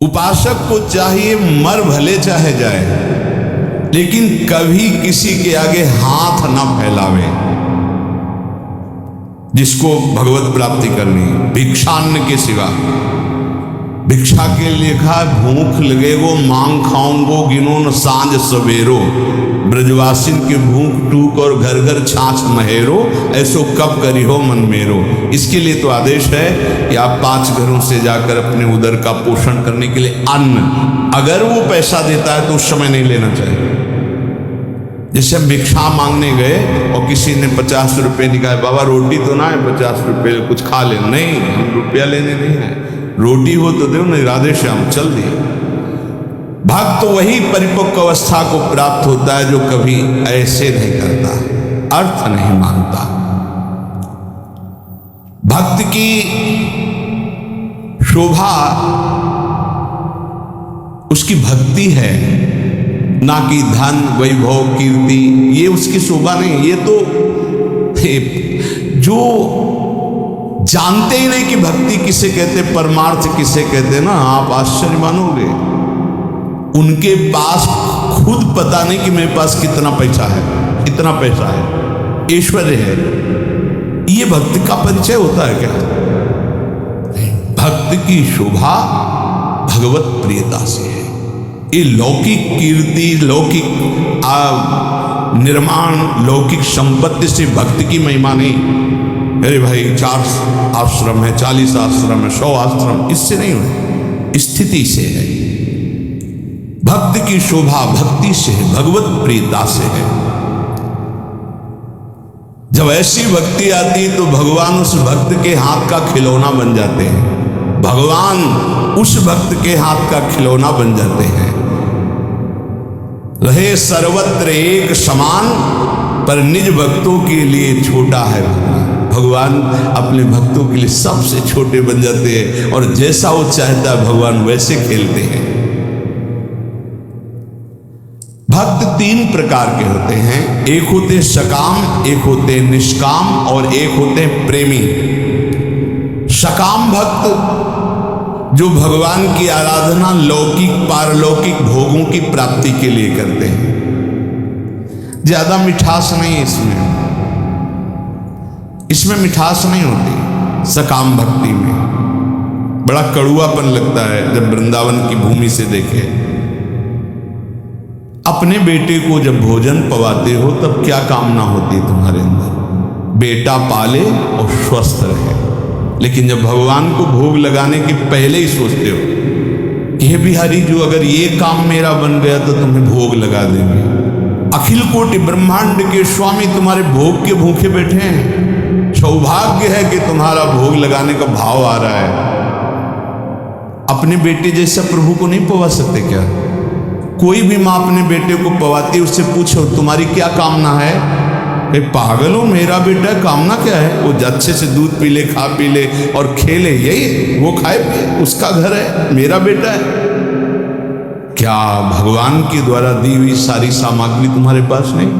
उपासक को चाहिए मर भले चाहे जाए, लेकिन कभी किसी के आगे हाथ ना फैलावे। जिसको भगवत प्राप्ति करनी, भिक्षान्न के सिवा, भिक्षा के लिखा भूख लगे गो मांग खाऊंगो गिनो न सांझ सवेरो, ब्रजवासिन के भूख टूक और घर घर छाछ महेरो, ऐसो कब करी हो मन मेरो। इसके लिए तो आदेश है कि आप 5 घरों से जाकर अपने उदर का पोषण करने के लिए अन्न, अगर वो पैसा देता है तो उस समय नहीं लेना चाहिए। जैसे हम भिक्षा मांगने गए और किसी ने 50 रुपये निकाले, बाबा रोटी तो ना है, 50 रुपये कुछ खा ले, नहीं हम रुपया लेने नहीं है, रोटी हो तो दो, नहीं राधे श्याम चल दिए। भक्त तो वही परिपक्व अवस्था को प्राप्त होता है जो कभी ऐसे नहीं करता, अर्थ नहीं मानता। भक्त की शोभा उसकी भक्ति है, ना कि धन वैभव कीर्ति, ये उसकी शोभा नहीं। ये तो जो जानते ही नहीं कि भक्ति किसे कहते, परमार्थ किसे कहते ना, आप आश्चर्य मानोगे। उनके पास खुद पता नहीं कि मेरे पास कितना पैसा है, कितना पैसा है, ऐश्वर्य है, ये भक्ति का परिचय होता है क्या? भक्त की शोभा भगवत प्रियता से है। ये लौकिक कीर्ति, लौकिक निर्माण, लौकिक संपत्ति से भक्त की महिमा नहीं। अरे भाई 4 आश्रम है, 40 आश्रम है, 100 आश्रम, इससे नहीं है, स्थिति से है। भक्त की शोभा भक्ति से है, भगवत प्रियता से है। जब ऐसी भक्ति आती तो भगवान उस भक्त के हाथ का खिलौना बन जाते हैं, भगवान उस भक्त के हाथ का खिलौना बन जाते हैं। रहे सर्वत्र एक समान, पर निज भक्तों के लिए छोटा है भगवान। भगवान अपने भक्तों के लिए सबसे छोटे बन जाते हैं, और जैसा वो चाहता है भगवान वैसे खेलते हैं। भक्त 3 प्रकार के होते हैं, एक होते सकाम, एक होते निष्काम, और एक होते प्रेमी। सकाम भक्त जो भगवान की आराधना लौकिक पारलौकिक भोगों की प्राप्ति के लिए करते हैं। ज्यादा मिठास नहीं है इसमें मिठास नहीं होती सकाम भक्ति में। बड़ा कड़ुआपन लगता है जब वृंदावन की भूमि से देखे। अपने बेटे को जब भोजन पवाते हो तब क्या कामना होती है तुम्हारे अंदर? बेटा पाले और स्वस्थ रहे। लेकिन जब भगवान को भोग लगाने के पहले ही सोचते हो ये बिहारी जो अगर ये काम मेरा बन गया तो तुम्हें भोग लगा देंगे। अखिल कोटि ब्रह्मांड के स्वामी तुम्हारे भोग के भूखे बैठे हैं। सौभाग्य है कि तुम्हारा भोग लगाने का भाव आ रहा है। अपने बेटे जैसा प्रभु को नहीं पवा सकते क्या? कोई भी माँ अपने बेटे को पवाती, उससे पूछो तुम्हारी क्या कामना है? ए पागल हो, मेरा बेटा कामना क्या है? वो अच्छे से दूध पी ले, खा पी ले और खेले, यही वो खाए पिए, उसका घर है, मेरा बेटा है। क्या भगवान के द्वारा दी हुई सारी सामग्री तुम्हारे पास नहीं?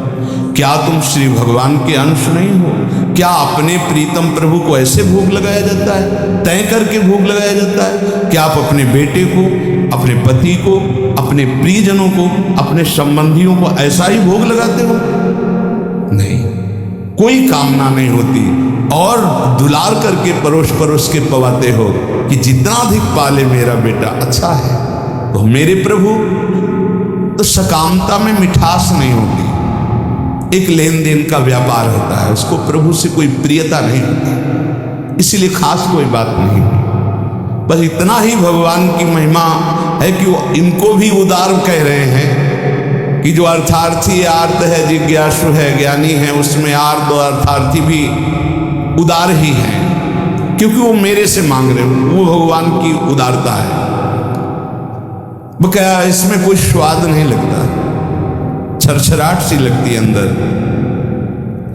क्या तुम श्री भगवान के अंश नहीं हो? क्या अपने प्रीतम प्रभु को ऐसे भोग लगाया जाता है, तय करके भोग लगाया जाता है? क्या आप अपने बेटे को, अपने पति को, अपने प्रियजनों को, अपने संबंधियों को ऐसा ही भोग लगाते हो? नहीं, कोई कामना नहीं होती और दुलार करके परोस परोस के पवाते हो कि जितना अधिक पाले मेरा बेटा अच्छा है। तो मेरे प्रभु तो सकामता में मिठास नहीं होती, एक लेन देन का व्यापार होता है, उसको प्रभु से कोई प्रियता नहीं होती, इसलिए खास कोई बात नहीं। बस इतना ही भगवान की महिमा है कि वो इनको भी उदार कह रहे हैं कि जो अर्थार्थी आर्त है, जिज्ञासु है, ज्ञानी है, उसमें आर्त और अर्थार्थी भी उदार ही हैं, क्योंकि वो मेरे से मांग रहे हो। वो भगवान की उदारता है। वो क्या, इसमें कोई स्वाद नहीं लगता, छरछराहट सी लगती है अंदर।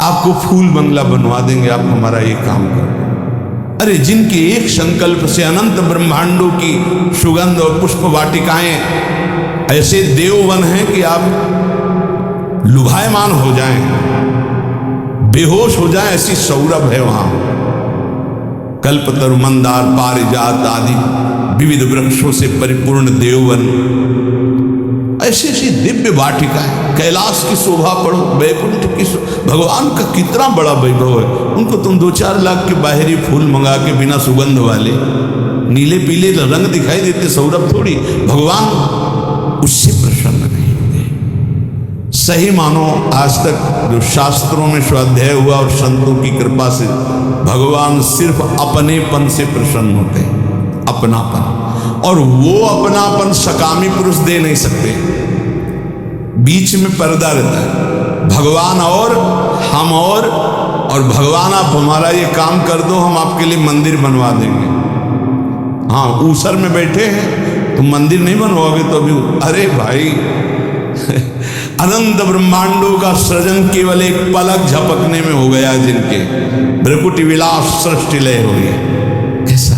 आपको फूल बंगला बनवा देंगे, आप हमारा ये काम करो। अरे जिनके एक संकल्प से अनंत ब्रह्मांडों की सुगंध और पुष्प वाटिकाएं ऐसे देववन हैं कि आप लुभायमान हो जाएं, बेहोश हो जाएं, ऐसी सौरभ है वहां। कल्पतरु, मंदार, पारिजात आदि विविध वृक्षों से परिपूर्ण देववन, ऐसी ऐसी दिव्य वाटिका है। कैलाश की शोभा पढ़ो, वैकुंठ की भगवान का कितना बड़ा वैभव है। उनको तुम 2-4 लाख के बाहरी फूल मंगा के बिना सुगंध वाले नीले पीले रंग दिखाई देते, सौरभ थोड़ी, भगवान उससे प्रसन्न नहीं होते। सही मानो आज तक जो शास्त्रों में स्वाध्याय हुआ और संतों की कृपा से भगवान सिर्फ अपनेपन से प्रसन्न होते हैं, अपनापन। और वो अपनापन सकामी पुरुष दे नहीं सकते, बीच में पर्दा रहता है, भगवान और हम और भगवान आप हमारा ये काम कर दो, हम आपके लिए मंदिर बनवा देंगे। हाँ, ऊसर में बैठे हैं, तुम मंदिर नहीं बनवाओगे तो अभी, अरे भाई अनंत ब्रह्मांडों का सृजन केवल एक पलक झपकने में हो गया जिनके, भ्रकुटी विलास सृष्टि लय हो गई। कैसा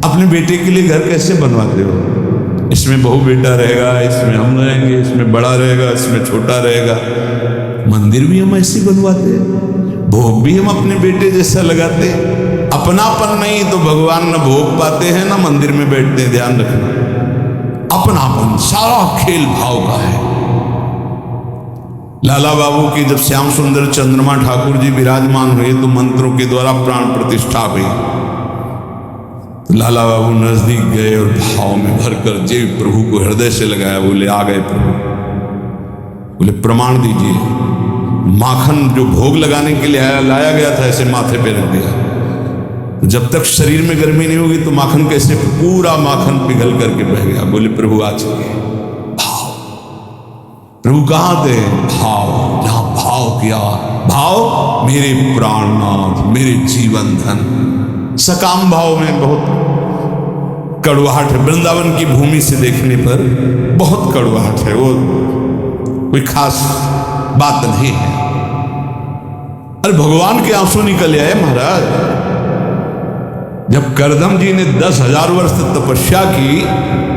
अपने बेटे के लिए घर कैसे बनवाते हो? इसमें बहू बेटा रहेगा, इसमें हम रहेंगे, इसमें बड़ा रहेगा, इसमें छोटा रहेगा। मंदिर भी हम ऐसे बनवाते हैं, भोग भी हम अपने बेटे जैसा लगाते हैं। अपनापन नहीं तो भगवान न भोग पाते हैं न मंदिर में बैठते हैं। ध्यान रखना, अपनापन सारा खेल भाव का है। लाला बाबू की जब श्याम सुंदर चंद्रमा ठाकुर जी विराजमान हुए तो मंत्रों के द्वारा प्राण प्रतिष्ठा हुई। लाला बाबू नजदीक गए और भाव में भरकर जेब प्रभु को हृदय से लगाया। बोले आ गए प्रभु, बोले प्रमाण दीजिए। माखन जो भोग लगाने के लिए लाया गया था ऐसे माथे पे रख दिया। जब तक शरीर में गर्मी नहीं होगी तो माखन कैसे, पूरा माखन पिघल करके बह गया। बोले प्रभु आ चुके। भाव, प्रभु कहाँ थे? भाव, जहां भाव किया, भाव मेरे प्राणनाथ, मेरे जीवन धन। सकाम भाव में बहुत कड़वाहट है, वृंदावन की भूमि से देखने पर बहुत कड़वाहट है, वो कोई खास बात नहीं है। अरे भगवान के आंसू निकल आए महाराज। जब करदम जी ने 10,000 वर्ष तपस्या की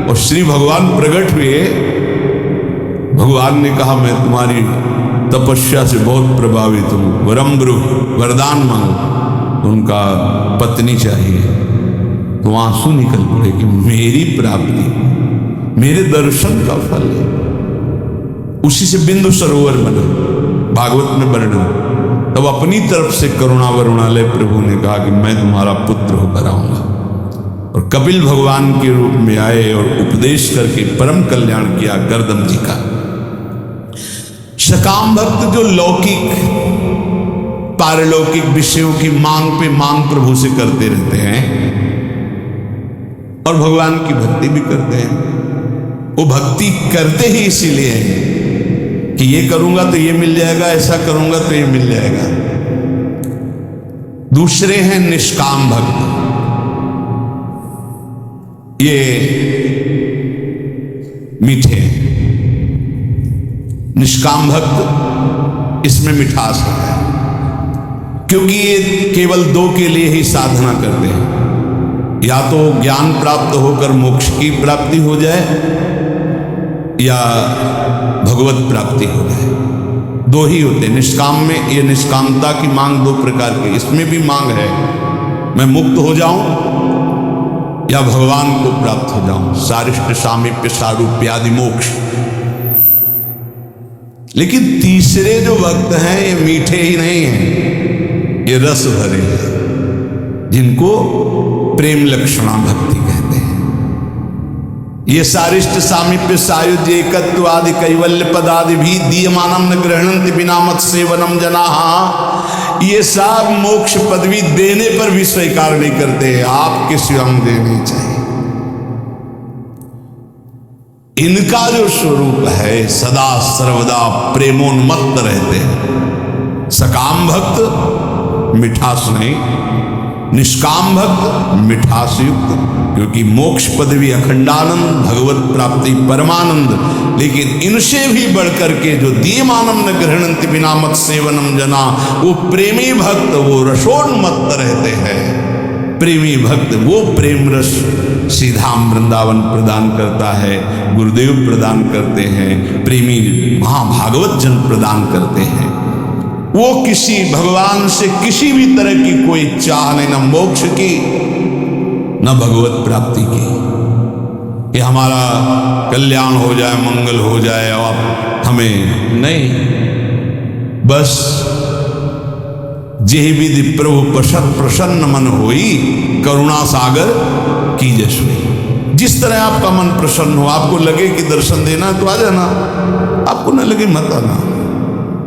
और श्री भगवान प्रकट हुए, भगवान ने कहा मैं तुम्हारी तपस्या से बहुत प्रभावित हूं, वरम वरदान मांगो। उनका पत्नी चाहिए, तो आंसू निकल पड़े कि मेरी प्राप्ति, मेरे दर्शन का फल है। उसी से बिंदु सरोवर बना, भागवत में वर्णन। तब अपनी तरफ से करुणा वरुणालय प्रभु ने कहा कि मैं तुम्हारा पुत्र होकर आऊंगा, और कपिल भगवान के रूप में आए और उपदेश करके परम कल्याण किया गर्दम जी का। सकाम भक्त जो लौकिक पारलौकिक विषयों की मांग पे मांग प्रभु से करते रहते हैं और भगवान की भक्ति भी करते हैं। वो भक्ति करते ही इसीलिए है कि ये करूंगा तो ये मिल जाएगा, ऐसा करूंगा तो ये मिल जाएगा। दूसरे हैं निष्काम भक्त। ये मीठे, निष्काम भक्त, इसमें मिठास है, क्योंकि ये केवल दो के लिए ही साधना करते हैं, या तो ज्ञान प्राप्त होकर मोक्ष की प्राप्ति हो जाए या भगवत प्राप्ति हो जाए। दो ही होते हैं निष्काम में। ये निष्कामता की मांग दो प्रकार की, इसमें भी मांग है मैं मुक्त हो जाऊं या भगवान को प्राप्त हो जाऊं, सारिष्ट सामीप्य सारूप्यादि मोक्ष। लेकिन तीसरे जो भक्त हैं ये मीठे ही नहीं हैं, ये रस भरे हैं, जिनको प्रेम लक्षणा भक्ति कहते हैं। ये सारिष्ट सामीप्य सायुज्य एकत्व आदि कैवल्य पदादि भी दीयमानम न गृह्णन्ति बिना मत सेवनम जनाः। ये सब मोक्ष पदवी देने पर भी स्वीकार नहीं करते, आपके स्वयं देनी चाहिए। इनका जो स्वरूप है सदा सर्वदा प्रेमोन्मत्त रहते हैं। सकाम भक्त मिठास नहीं, निष्काम भक्त मिठास युक्त, क्योंकि मोक्ष पदवी अखंडानंद, भगवत प्राप्ति परमानंद। लेकिन इनसे भी बढ़कर के जो दीयमानम न गृह्णन्ति बिना मत सेवनम जना, वो प्रेमी भक्त, वो रसोन्मत्त रहते हैं। प्रेमी भक्त वो प्रेम रस सीधाम वृंदावन प्रदान करता है, गुरुदेव प्रदान करते हैं, प्रेमी महाभागवत जन प्रदान करते हैं। वो किसी भगवान से किसी भी तरह की कोई चाह नहीं, न मोक्ष की न भगवत प्राप्ति की, कि हमारा कल्याण हो जाए, मंगल हो जाए और हमें नहीं, बस जे विधि प्रभु प्रसन्न मन होई, करुणा सागर की जसोई। जिस तरह आपका मन प्रसन्न हो, आपको लगे कि दर्शन देना तो आ जाना, आपको न लगे मत आना।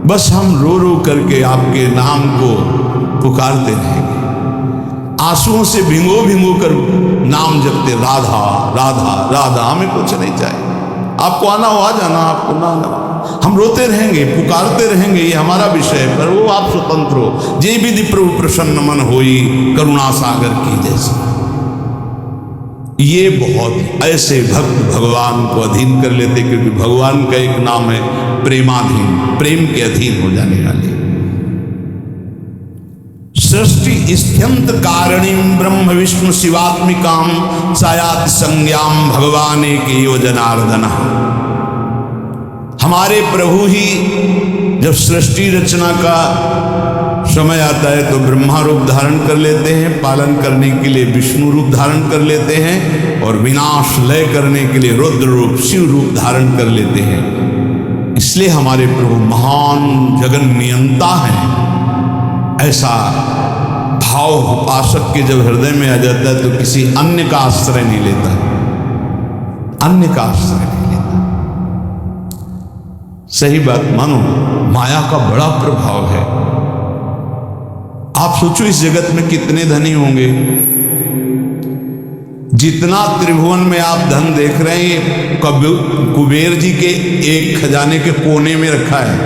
बस हम रो रो करके आपके नाम को पुकारते रहेंगे, आंसुओं से भिंगो भिंगो कर नाम जपते, राधा राधा राधा। हमें कुछ नहीं चाहिए, आपको आना हो आ जाना, आपको ना आना हम रोते रहेंगे, पुकारते रहेंगे, ये हमारा विषय है, पर वो आप स्वतंत्र हो। जे विधि प्रभु प्रसन्न मन होई, करुणा सागर की जैसी। ये बहुत ऐसे भक्त भगवान को अधीन कर लेते, क्योंकि भगवान का एक नाम है प्रेमाधीन, प्रेम के अधीन हो जाने वाले। सृष्टि स्त्यंत कारणीम ब्रह्म विष्णु शिवात्मिकाम सायात संज्ञाम भगवान एकेव जनार्दन। हमारे प्रभु ही जब सृष्टि रचना का समय आता है तो ब्रह्मा रूप धारण कर लेते हैं, पालन करने के लिए विष्णु रूप धारण कर लेते हैं, और विनाश लय करने के लिए रुद्र रूप शिव रूप धारण कर लेते हैं। इसलिए हमारे प्रभु महान जगन नियंता हैं। ऐसा भाव उपासक के जब हृदय में आ जाता है तो किसी अन्य का आश्रय नहीं लेता, अन्य का आश्रय नहीं लेता। सही बात मानो, माया का बड़ा प्रभाव है। आप सोचो इस जगत में कितने धनी होंगे, जितना त्रिभुवन में आप धन देख रहे हैं कुबेर जी के एक खजाने के कोने में रखा है।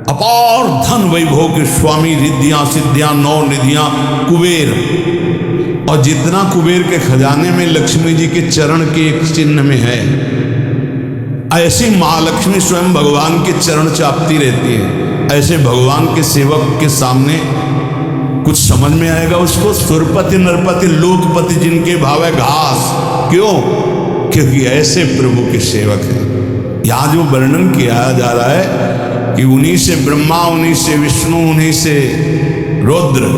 अपार धन वैभव के स्वामी, रिद्धियां सिद्धियां नौ निधियां कुबेर, और जितना कुबेर के खजाने में लक्ष्मी जी के चरण के एक चिन्ह में है, ऐसी महालक्ष्मी स्वयं भगवान के चरण चापती रहती है। ऐसे भगवान के सेवक के सामने कुछ समझ में आएगा उसको? सुरपति नरपति लोकपति जिनके भाव है घास। क्यों? क्योंकि ऐसे प्रभु के सेवक हैं। यहाँ जो वर्णन किया जा रहा है कि उन्हीं से ब्रह्मा, उन्हीं से विष्णु, उन्हीं से रुद्र,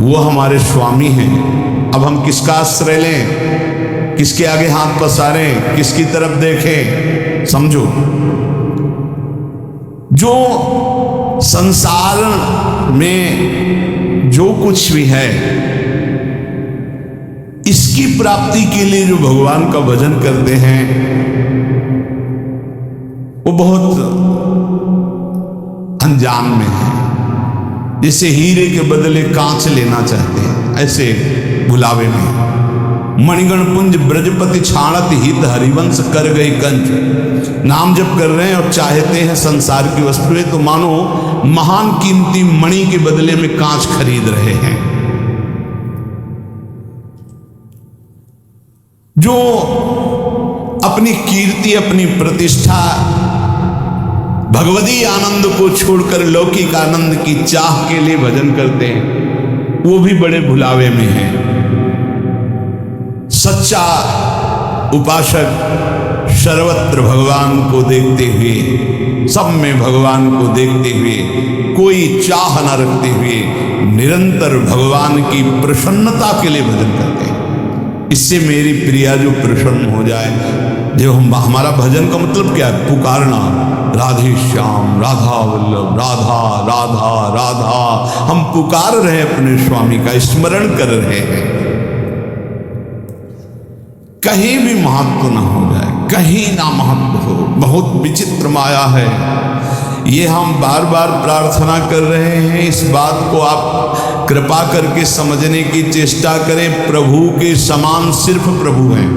वो हमारे स्वामी हैं। अब हम किसका आश्रय लें, किसके आगे हाथ पसारें, किसकी तरफ देखें? समझो, जो संसार में जो कुछ भी है, इसकी प्राप्ति के लिए जो भगवान का भजन करते हैं, वो बहुत अनजान में है। जैसे हीरे के बदले कांच लेना चाहते हैं, ऐसे भुलावे में। मणिगण पुंज ब्रजपति छाणत हित हरिवंश कर गई कंच। नाम जप कर रहे हैं और चाहते हैं संसार की वस्तुएं, तो मानो महान कीमती मणि के बदले में कांच खरीद रहे हैं। जो अपनी कीर्ति, अपनी प्रतिष्ठा, भगवदी आनंद को छोड़कर लौकिक आनंद की चाह के लिए भजन करते हैं, वो भी बड़े भुलावे में हैं। सच्चा उपासक सर्वत्र भगवान को देखते हुए, सब में भगवान को देखते हुए, कोई चाह न रखते हुए, निरंतर भगवान की प्रसन्नता के लिए भजन करते हैं। इससे मेरी प्रिया जो प्रसन्न हो जाए। जो हमारा भजन का मतलब क्या है? पुकारना, राधे श्याम, राधा वल्लभ, राधा राधा राधा। हम पुकार रहे हैं, अपने स्वामी का स्मरण कर रहे हैं। कहीं भी महत्व ना हो जाए, कहीं ना महत्व हो। बहुत विचित्र माया है। ये हम बार बार प्रार्थना कर रहे हैं। इस बात को आप कृपा करके समझने की चेष्टा करें। प्रभु के समान सिर्फ प्रभु हैं,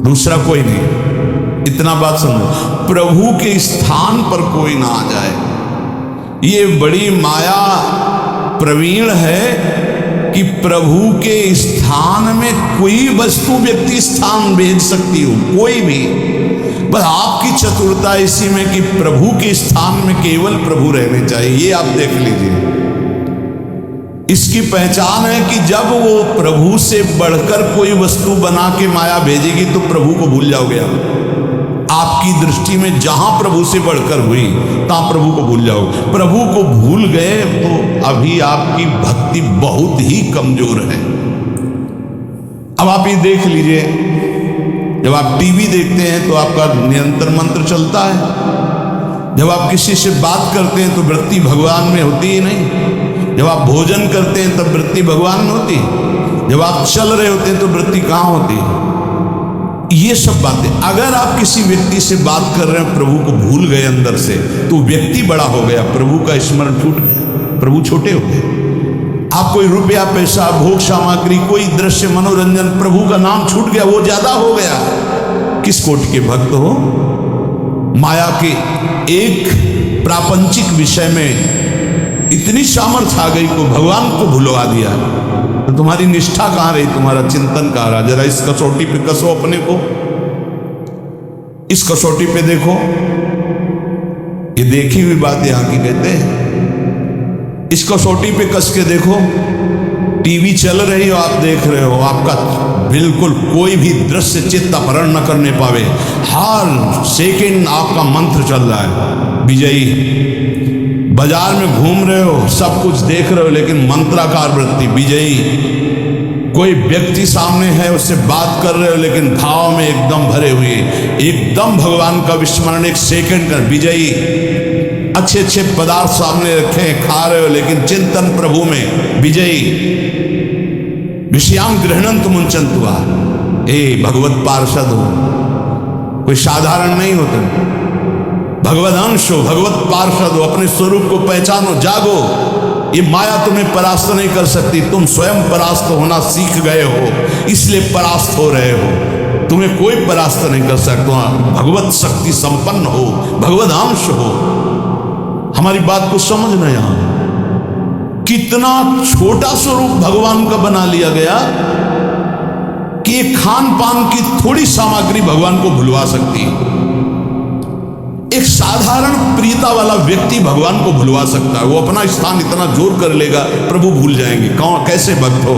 दूसरा कोई नहीं। इतना बात समझो, प्रभु के स्थान पर कोई ना आ जाए। ये बड़ी माया प्रवीण है कि प्रभु के स्थान में कोई वस्तु, व्यक्ति स्थान भेज सकती हो, कोई भी। बस आपकी चतुरता इसी में कि प्रभु के स्थान में केवल प्रभु रहने चाहिए। ये आप देख लीजिए। इसकी पहचान है कि जब वो प्रभु से बढ़कर कोई वस्तु बना के माया भेजेगी तो प्रभु को भूल जाओगे आप। आपकी दृष्टि में जहां प्रभु से बढ़कर हुई, तहां प्रभु को भूल जाओगे। प्रभु को भूल गए तो अभी आपकी भक्ति बहुत ही कमजोर है। अब आप ये देख लीजिए, जब आप टीवी देखते हैं तो आपका निरंतर मंत्र चलता है, जब आप किसी से बात करते हैं तो वृत्ति भगवान में होती ही नहीं, जब आप भोजन करते हैं तब वृत्ति भगवान में होती है, जब आप चल रहे होते हैं तो वृत्ति कहाँ होती है? ये सब बातें, अगर आप किसी व्यक्ति से बात कर रहे हैं, प्रभु को भूल गए अंदर से, तो व्यक्ति बड़ा हो गया, प्रभु का स्मरण छूट गया, प्रभु छोटे हो गए। आप कोई रुपया पैसा भोग सामग्री कोई दृश्य मनोरंजन, प्रभु का नाम छूट गया, वो ज्यादा हो गया। किस कोटि के भक्त हो? माया के एक प्रापंचिक विषय में इतनी सामर्थ्य आ गई को भगवान को भुलवा दिया, तो तुम्हारी निष्ठा कहां रही, तुम्हारा चिंतन कहां रहा? जरा इस कसौटी पे कसो अपने को, इस कसौटी पे देखो। ये देखी हुई बात यहां की कहते हैं, इस कसौटी पे कस के देखो। टीवी चल रही हो, आप देख रहे हो, आपका बिल्कुल कोई भी दृश्य चित्त अपहरण न करने पावे, हर सेकंड आपका मंत्र चल रहा है विजयी। बाजार में घूम रहे हो, सब कुछ देख रहे हो, लेकिन मंत्राकार वृत्ति विजयी। कोई व्यक्ति सामने है, उससे बात कर रहे हो, लेकिन भाव में एकदम भरे हुए, एकदम भगवान का विस्मरण, एक सेकंड का विजयी। अच्छे अच्छे पदार्थ सामने रखे हैं, खा रहे हो, लेकिन चिंतन प्रभु में विजयी। विषयाम गृहणंत मुंचंत हुआ, भगवत पार्षद हो, कोई साधारण नहीं होता। भगवत अंश हो, भगवत पार्षद हो, अपने स्वरूप को पहचानो, जागो। ये माया तुम्हें परास्त नहीं कर सकती, तुम स्वयं परास्त होना सीख गए हो, इसलिए परास्त हो रहे हो। तुम्हें कोई परास्त नहीं कर सकता। भगवत शक्ति संपन्न हो, भगवत अंश हो। हमारी बात को समझना, यहां कितना छोटा स्वरूप भगवान का बना लिया गया कि खान पान की थोड़ी सामग्री भगवान को भुलवा सकती है। एक साधारण प्रियता वाला व्यक्ति भगवान को भुलवा सकता है, वो अपना स्थान इतना जोर कर लेगा, प्रभु भूल जाएंगे। कौन, कैसे भक्त हो?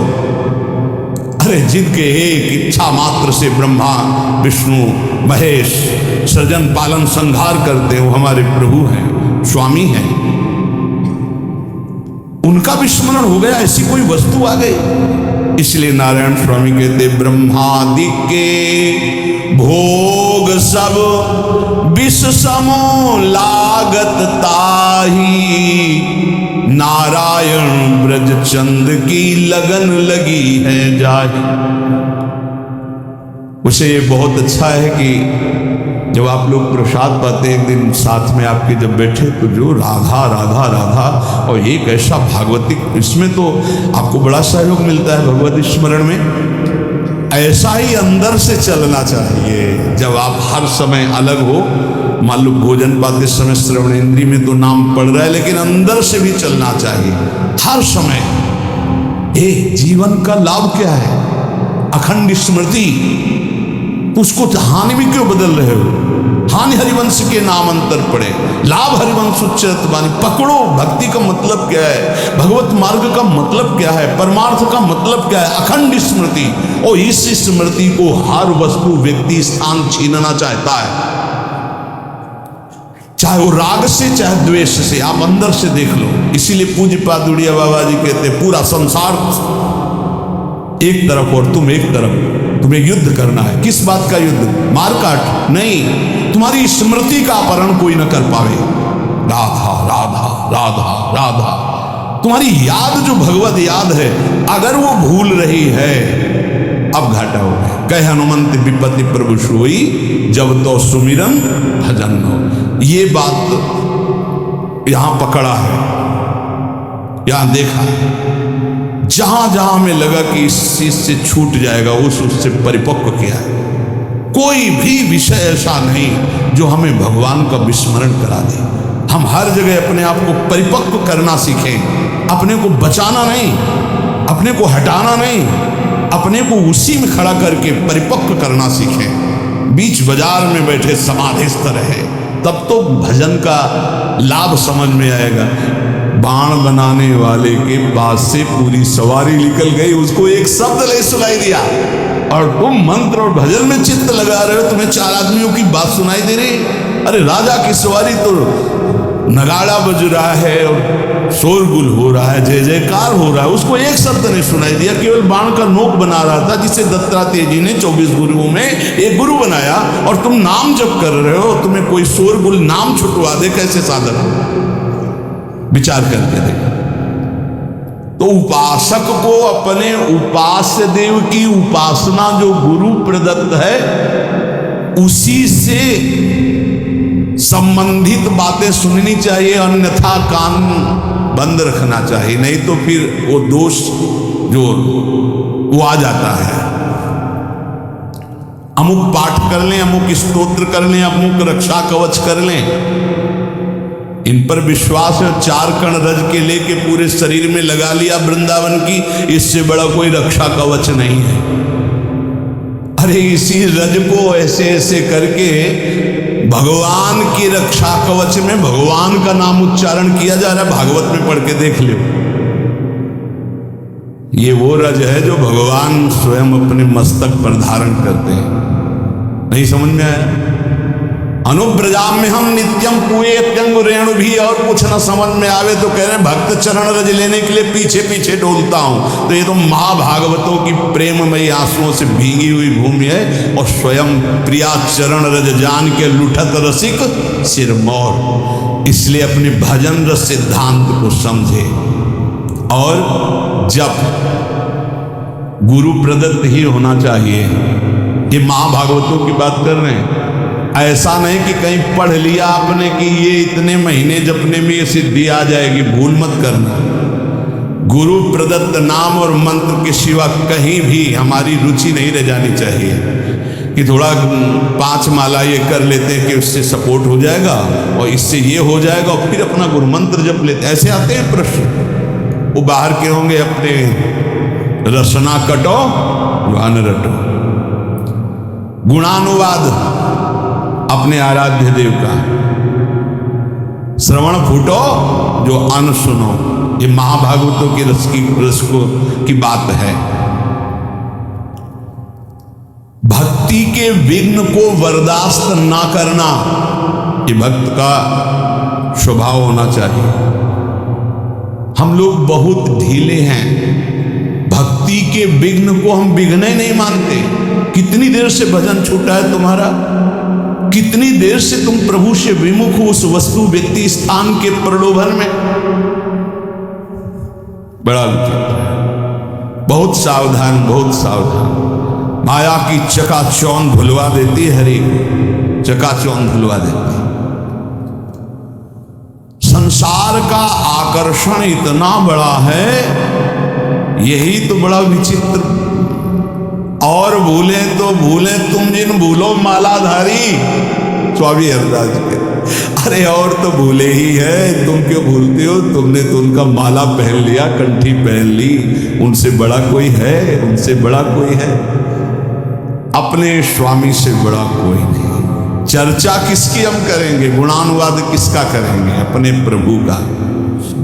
अरे जिनके एक इच्छा मात्र से ब्रह्मा विष्णु महेश सृजन पालन संहार करते हो, हमारे प्रभु हैं, स्वामी हैं, उनका विस्मरण हो गया, ऐसी कोई वस्तु आ गई। इसलिए नारायण स्वामी कहते, ब्रह्मादि के भोग सब विष समो लागत ताही, नारायण ब्रज चंद की लगन लगी है जाही। उसे बहुत अच्छा है कि जब आप लोग प्रसाद पाते, एक दिन साथ में आपके जब बैठे, तो जो राधा राधा राधा, और एक ऐसा भागवतिक, इसमें तो आपको बड़ा सहयोग मिलता है भगवत स्मरण में। ऐसा ही अंदर से चलना चाहिए। जब आप हर समय अलग हो, मान लो भोजन पाते समय श्रवण इंद्री में तो नाम पड़ रहा है, लेकिन अंदर से भी चलना चाहिए हर समय। जीवन का लाभ क्या है? अखंड स्मृति। उसको हानि भी क्यों बदल रहे हो? हानि हरिवंश के नाम अंतर पड़े, लाभ हरिवंश उच्चरत वाणी। पकड़ो, भक्ति का मतलब क्या है, भगवत मार्ग का मतलब क्या है, परमार्थ का मतलब क्या है? अखंड स्मृति। और इस स्मृति को हर वस्तु व्यक्ति स्थान छीनना चाहता है, चाहे वो राग से चाहे द्वेष से। आप अंदर से देख लो। इसीलिए पूज्य पादुड़िया बाबा जी कहते, पूरा संसार एक तरफ और तुम एक तरफ, तुम्हें युद्ध करना है। किस बात का युद्ध? मारकाट नहीं, तुम्हारी स्मृति का अपहरण कोई न कर पावे। राधा राधा राधा राधा, तुम्हारी याद जो भगवत याद है, अगर वो भूल रही है, अब घाटा हो गया। कह हनुमंत विपत्ति प्रभु सोई, जब तो सुमिरन भजन हो। ये बात यहां पकड़ा है, यहां देखा है। जहां जहां हमें लगा कि इस चीज से छूट जाएगा, उससे परिपक्व किया है। कोई भी विषय ऐसा नहीं जो हमें भगवान का विस्मरण करा दे। हम हर जगह अपने आप को परिपक्व करना सीखें, अपने को बचाना नहीं, अपने को हटाना नहीं, अपने को उसी में खड़ा करके परिपक्व करना सीखें। बीच बाजार में बैठे समाधिस्थ रहे, तब तो भजन का लाभ समझ में आएगा। बाण बनाने वाले के पास से पूरी सवारी निकल गई, उसको एक शब्द नहीं सुनाई दिया, और तुम मंत्र और भजन में चित्त लगा रहे हो, तुम्हें चार आदमियों की बात सुनाई दे रही। अरे राजा की सवारी तो नगाड़ा बज रहा है और शोरगुल हो रहा है, जय जयकार हो रहा है, उसको एक शब्द नहीं सुनाई दिया, केवल बाण का नोक बना रहा था, जिसे दत्तात्रेय जी ने 24 गुरुओं में एक गुरु बनाया। और तुम नाम जप कर रहे हो, तुम्हें कोई शोरगुल नाम छुटवा दे, कैसे साधन हो? विचार करके देखो। तो उपासक को अपने उपास्य देव की उपासना जो गुरु प्रदत्त है उसी से संबंधित बातें सुननी चाहिए, अन्यथा कान बंद रखना चाहिए, नहीं तो फिर वो दोष जो वो आ जाता है। अमुक पाठ कर लें, अमुक स्तोत्र कर लें, अमुक रक्षा कवच कर लें, इन पर विश्वास है, 4 कण रज के लेके पूरे शरीर में लगा लिया वृंदावन की, इससे बड़ा कोई रक्षा कवच नहीं है। अरे इसी रज को ऐसे ऐसे करके भगवान की रक्षा कवच में भगवान का नाम उच्चारण किया जा रहा है। भागवत में पढ़ के देख लो, ये वो रज है जो भगवान स्वयं अपने मस्तक पर धारण करते हैं। नहीं समझ में आया? अनुब्रजा में हम नित्यम कुए त्यंग रेणु भी, और कुछ न समझ में आवे तो कह रहे भक्त चरण रज लेने के लिए पीछे पीछे डोलता हूं। तो ये तो महाभागवतों की प्रेममयी आंसुओं से भीगी हुई भूमि है, और स्वयं प्रिया चरण रज जान के लुठत रसिक सिरमौर, इसलिए अपने भजन रस सिद्धांत को समझे। और जब गुरु प्रदत्त ही होना चाहिए, ये महाभागवतों की बात कर रहे हैं। ऐसा नहीं कि कहीं पढ़ लिया आपने कि ये इतने महीने जपने में ये सिद्धि आ जाएगी, भूल मत करना। गुरु प्रदत्त नाम और मंत्र के सिवा कहीं भी हमारी रुचि नहीं रह जानी चाहिए कि थोड़ा 5 माला ये कर लेते हैं कि उससे सपोर्ट हो जाएगा और इससे ये हो जाएगा, और फिर अपना गुरु मंत्र जप लेते। ऐसे आते हैं प्रश्न, वो बाहर के होंगे अपने रसना कटो ज्ञान रटो, गुणानुवाद अपने आराध्य देव का, श्रवण फूटो जो अन्न सुनो। ये महाभागवतों की रस की बात है। भक्ति के विघ्न को बर्दाश्त ना करना, ये भक्त का स्वभाव होना चाहिए। हम लोग बहुत ढीले हैं, भक्ति के विघ्न को हम विघ्न ही नहीं मानते। कितनी देर से भजन छूटा है तुम्हारा? कितनी देर से तुम प्रभु से विमुख हो उस वस्तु व्यक्ति स्थान के प्रलोभन में? बड़ा बहुत सावधान, बहुत सावधान। माया की चकाचौंध भुलवा देती है, हरि चकाचौंध भुलवा देती। संसार का आकर्षण इतना बड़ा है, यही तो बड़ा विचित्र। और भूले तो भूले तुम जिन भूलो मालाधारी, स्वामी हरदास के। अरे और तो भूले ही है, तुम क्यों भूलते हो? तुमने तो उनका माला पहन लिया, कंठी पहन ली, उनसे बड़ा कोई है? उनसे बड़ा कोई है? अपने स्वामी से बड़ा कोई नहीं। चर्चा किसकी हम करेंगे? गुणानुवाद किसका करेंगे? अपने प्रभु का।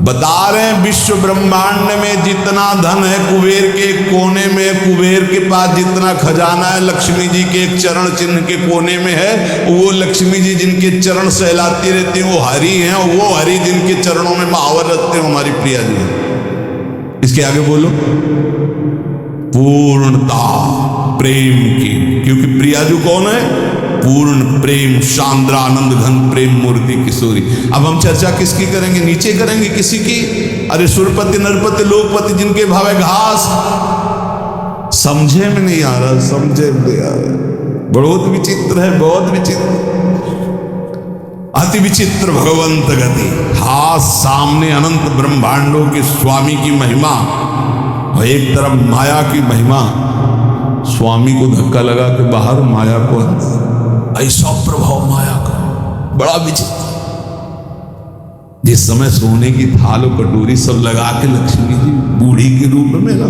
बता रहे हैं विश्व ब्रह्मांड में जितना धन है कुबेर के कोने में, कुबेर के पास जितना खजाना है लक्ष्मी जी के एक चरण चिन्ह के कोने में है। वो लक्ष्मी जी जिनके चरण सहलाती रहती हैं वो हरि हैं, वो हरि जिनके चरणों में महावर रखते हैं हमारी प्रिया जी। इसके आगे बोलो, पूर्णता प्रेम की, क्योंकि प्रिया जी कौन है? पूर्ण प्रेम, सांद्रानंद घन प्रेम मूर्ति किशोरी। अब हम चर्चा किसकी करेंगे? नीचे करेंगे किसी की? अरे सुरपति नरपति लोकपति जिनके भावे घास। समझे में नहीं आ रहा, समझे में नहीं आ रहा। बहुत विचित्र है, बहुत विचित्र, अति विचित्र भगवंत गति। हाथ सामने अनंत ब्रह्मांडों के स्वामी की महिमा और एक तरफ माया की महिमा। स्वामी को धक्का लगा के बाहर, माया को ऐसा प्रभाव माया का बड़ा विचित्र। जिस समय सोने की थाल और कटोरी सब लगा के लक्ष्मी जी बूढ़ी के रूप में ना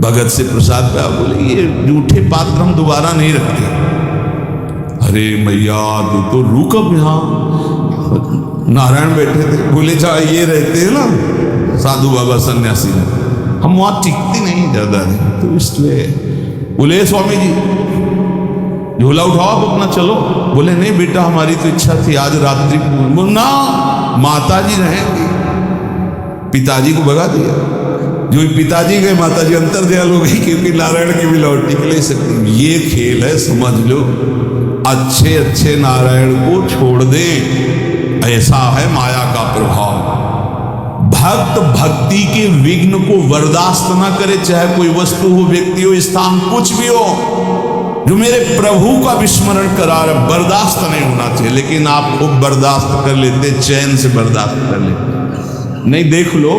भगत से प्रसाद पे बोले ये जूठे पात्र हम दोबारा नहीं रखते। अरे मैया तो रुक, अब यहाँ नारायण बैठे थे, बोले जा ये रहते हैं ना साधु बाबा सन्यासी, हम वहां टिकती नहीं ज्यादा नहीं, तो इसलिए बोले स्वामी जी झोला उठाओ आप अपना चलो। बोले नहीं बेटा हमारी तो इच्छा थी आज रात्रि ना माता जी रहेंगी। पिताजी को भगा दिया। जो पिताजी गए माता जी अंतर दयाल हो गई, क्योंकि नारायण की भी लौट निकले सकती। ये खेल है, समझ लो। अच्छे अच्छे नारायण को छोड़ दे, ऐसा है माया का प्रभाव। भक्त भक्ति के विघ्न को बर्दाश्त ना करे, चाहे कोई वस्तु हो, व्यक्ति हो, स्थान, कुछ भी हो। जो मेरे प्रभु का विस्मरण करा रहा, बर्दाश्त नहीं होना चाहिए। लेकिन आप खूब बर्दाश्त कर लेते, चैन से बर्दाश्त कर लेते। नहीं, देख लो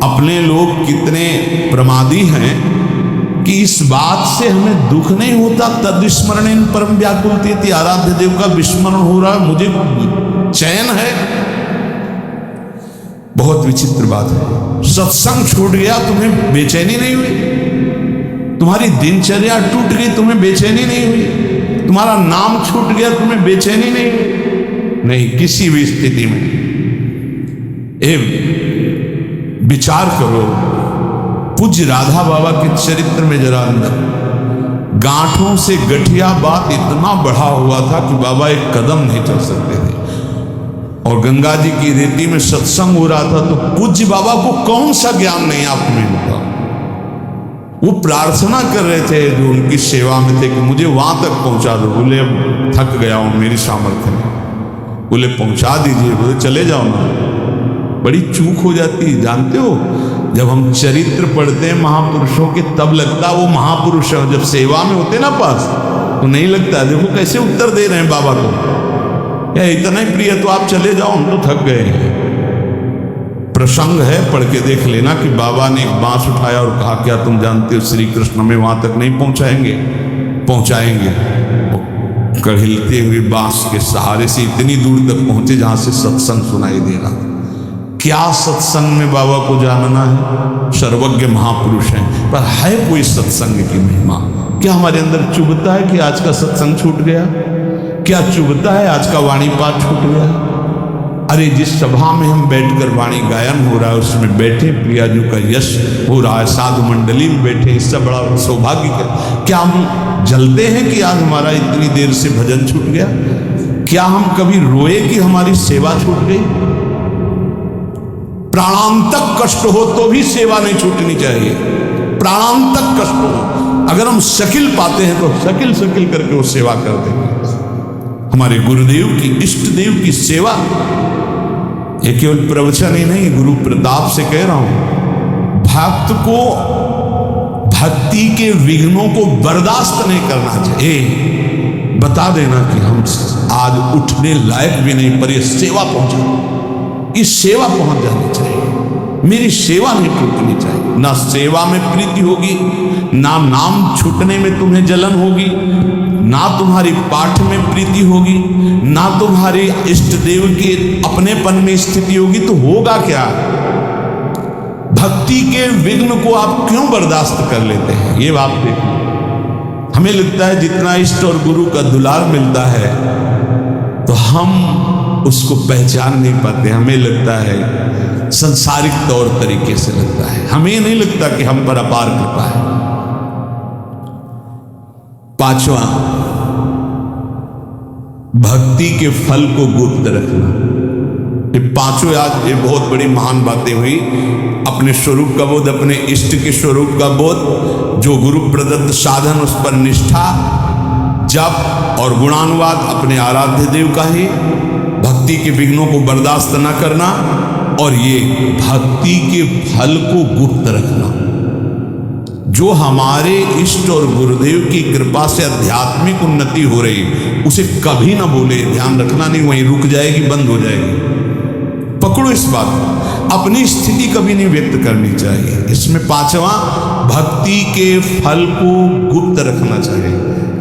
अपने लोग कितने प्रमादी हैं कि इस बात से हमें दुख नहीं होता। तद स्मरण परम व्याकुलते, आराध्य देव का विस्मरण हो रहा है, मुझे चैन है। बहुत विचित्र बात है। सत्संग छूट गया, तुम्हें बेचैनी नहीं हुई? तुम्हारी दिनचर्या टूट गई, तुम्हें बेचैनी नहीं हुई? तुम्हारा नाम छूट गया, तुम्हें बेचैनी नहीं हुई? नहीं, किसी भी स्थिति में विचार करो। पूज्य राधा बाबा के चरित्र में जरा अंदर गांठों से गठिया बात इतना बढ़ा हुआ था कि बाबा एक कदम नहीं चल सकते थे। और गंगा जी की रेती में सत्संग हो रहा था, तो पूज्य बाबा को कौन सा ज्ञान नहीं आप में होता। वो प्रार्थना कर रहे थे जो उनकी सेवा में थे कि मुझे वहां तक पहुंचा दो। बोले अब थक गया हूं, मेरी सामर्थ्य नहीं। बोले पहुंचा दीजिए। बोले चले जाओ ना। बड़ी चूक हो जाती है, जानते हो। जब हम चरित्र पढ़ते हैं महापुरुषों के, तब लगता वो महापुरुष है। जब सेवा में होते ना पास, तो नहीं लगता। देखो कैसे उत्तर दे रहे हैं बाबा को, या इतना ही प्रिय तो आप चले जाओ, हम तो थक गए हैं। प्रसंग है, पढ़ के देख लेना कि बाबा ने एक बांस उठाया और कहा, क्या तुम जानते हो श्री कृष्ण में वहां तक नहीं पहुंचाएंगे? पहुंचाएंगे। कढ़िलते हुए बांस के सहारे से इतनी दूर तक पहुंचे जहां से सत्संग सुनाई दे रहा। क्या सत्संग में बाबा को जानना है? सर्वज्ञ महापुरुष हैं, पर है कोई सत्संग की महिमा? क्या हमारे अंदर चुभता है कि आज का सत्संग छूट गया? क्या चुभता है आज का वाणी पाठ छूट गया? अरे जिस सभा में हम बैठकर वाणी गायन हो रहा है, उसमें बैठे प्रियाजू का यश हो रहा है, साधु मंडली में बैठे, इससे बड़ा सौभाग्य क्या हम जलते हैं कि आज हमारा इतनी देर से भजन छूट गया? क्या हम कभी रोए कि हमारी सेवा छूट गई? प्राणांतक कष्ट हो तो भी सेवा नहीं छूटनी चाहिए। प्राणांतक कष्ट हो, अगर हम शकील पाते हैं तो शकील शकील करके वो सेवा कर देंगे। हमारे गुरुदेव की, इष्ट देव की सेवा, ये केवल प्रवचन ही नहीं, गुरु प्रताप से कह रहा हूं। भक्त को भक्ति के विघ्नों को बर्दाश्त नहीं करना चाहिए। बता देना कि हम आज उठने लायक भी नहीं, पर ये सेवा पहुंचा, इस सेवा पहुंच जानी चाहिए। मेरी सेवा नहीं टूटनी चाहिए। ना सेवा में प्रीति होगी, ना नाम छूटने में तुम्हें जलन होगी, ना तुम्हारी पाठ में प्रीति होगी, ना तुम्हारे इष्ट देव के अपनेपन में स्थिति होगी। तो होगा क्या? भक्ति के विघ्न को आप क्यों बर्दाश्त कर लेते हैं? ये बात देखो। हमें लगता है जितना इष्ट और गुरु का दुलार मिलता है तो हम उसको पहचान नहीं पाते। हमें लगता है संसारिक तौर तरीके से लगता है, हमें नहीं लगता कि हम पर अपार कृपा है। पांचवा, भक्ति के फल को गुप्त रखना। ये पांचों आज ये बहुत बड़ी महान बातें हुई। अपने स्वरूप का बोध, अपने इष्ट के स्वरूप का बोध, जो गुरु प्रदत्त साधन, उस पर निष्ठा, जप और गुणानुवाद अपने आराध्य देव का ही, भक्ति के विघ्नों को बर्दाश्त न करना, और ये भक्ति के फल को गुप्त रखना। जो हमारे इष्ट और गुरुदेव की कृपा से आध्यात्मिक उन्नति हो रही, उसे कभी ना बोले, ध्यान रखना नहीं, वहीं रुक जाएगी, बंद हो जाएगी। पकड़ो इस बात को, अपनी स्थिति कभी नहीं व्यक्त करनी चाहिए। इसमें पांचवा, भक्ति के फल को गुप्त रखना चाहिए।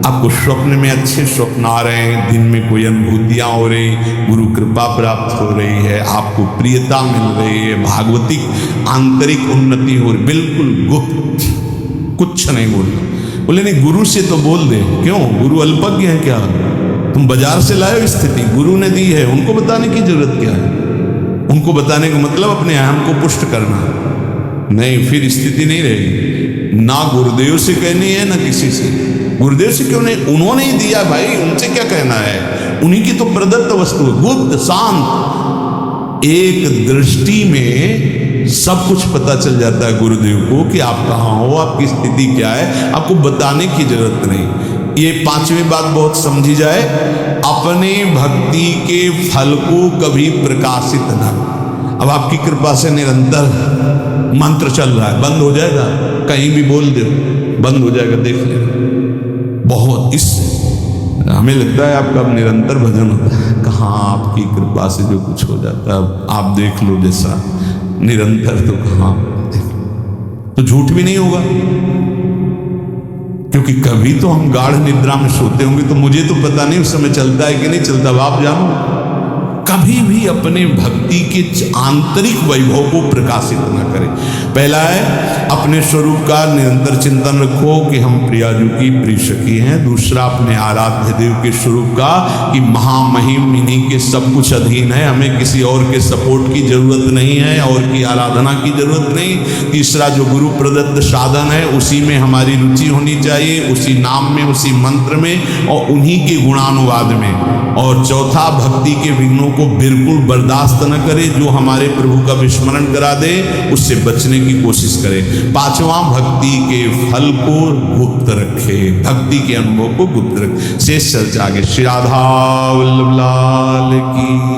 आपको स्वप्न में अच्छे स्वप्न आ रहे हैं, दिन में कोई अनुभूतियां हो रही, गुरु कृपा प्राप्त हो रही है, आपको प्रियता मिल रही है, भागवतिक आंतरिक उन्नति हो रही, बिल्कुल गुप्त, कुछ नहीं बोलना। बोले नहीं, गुरु से तो बोल दे। क्यों? गुरु अल्पज्ञ है क्या? तुम बाजार से लाए हो स्थिति, गुरु ने दी है, उनको बताने की जरूरत क्या है? उनको बताने का मतलब अपने अहम को पुष्ट करना नहीं, फिर स्थिति नहीं रहेगी। ना गुरुदेव से कहनी है ना किसी से। गुरुदेव से क्यों नहीं? उन्होंने ही दिया भाई, उनसे क्या कहना है? उन्हीं की तो प्रदत्त वस्तु, गुप्त शांत, एक दृष्टि में सब कुछ पता चल जाता है गुरुदेव को कि आप कहाँ हो, आपकी स्थिति क्या है, आपको बताने की जरूरत नहीं। ये पांचवी बात बहुत समझी जाए, अपने भक्ति के फल को कभी प्रकाशित न। अब आपकी कृपा से निरंतर मंत्र चल रहा है, बंद हो जाएगा, कहीं भी बोल दे बंद हो जाएगा, देख ले। बहुत इससे हमें लगता है आपका अब निरंतर भजन होता है, कहाँ आपकी कृपा से जो कुछ हो जाता है, अब आप देख लो जैसा निरंतर, तो कहाँ देख लो, तो झूठ भी नहीं होगा, क्योंकि कभी तो हम गाढ़ निद्रा में सोते होंगे, तो मुझे तो पता नहीं उस समय चलता है कि नहीं चलता, अब आप जानो। कभी भी अपने भक्ति के आंतरिक वैभव को प्रकाशित न करें। पहला है अपने स्वरूप का निरंतर चिंतन रखो कि हम प्रियाजू की प्रिय सखी हैं। दूसरा अपने आराध्य देव के स्वरूप का कि महामहिम इन्हीं के सब कुछ अधीन है, हमें किसी और के सपोर्ट की जरूरत नहीं है, और की आराधना की जरूरत नहीं। तीसरा जो गुरु प्रदत्त साधन है उसी में हमारी रुचि होनी चाहिए, उसी नाम में, उसी मंत्र में और उन्हीं के गुणानुवाद में। और चौथा भक्ति के विघ्नों को बिल्कुल बर्दाश्त न करे, जो हमारे प्रभु का विस्मरण करा दे उससे बचने की कोशिश करे। पांचवा भक्ति के फल को गुप्त रखे, भक्ति के अनुभव को गुप्त रखे। शेष चर्चा आगे। श्री राधा वल्लभ लाल की।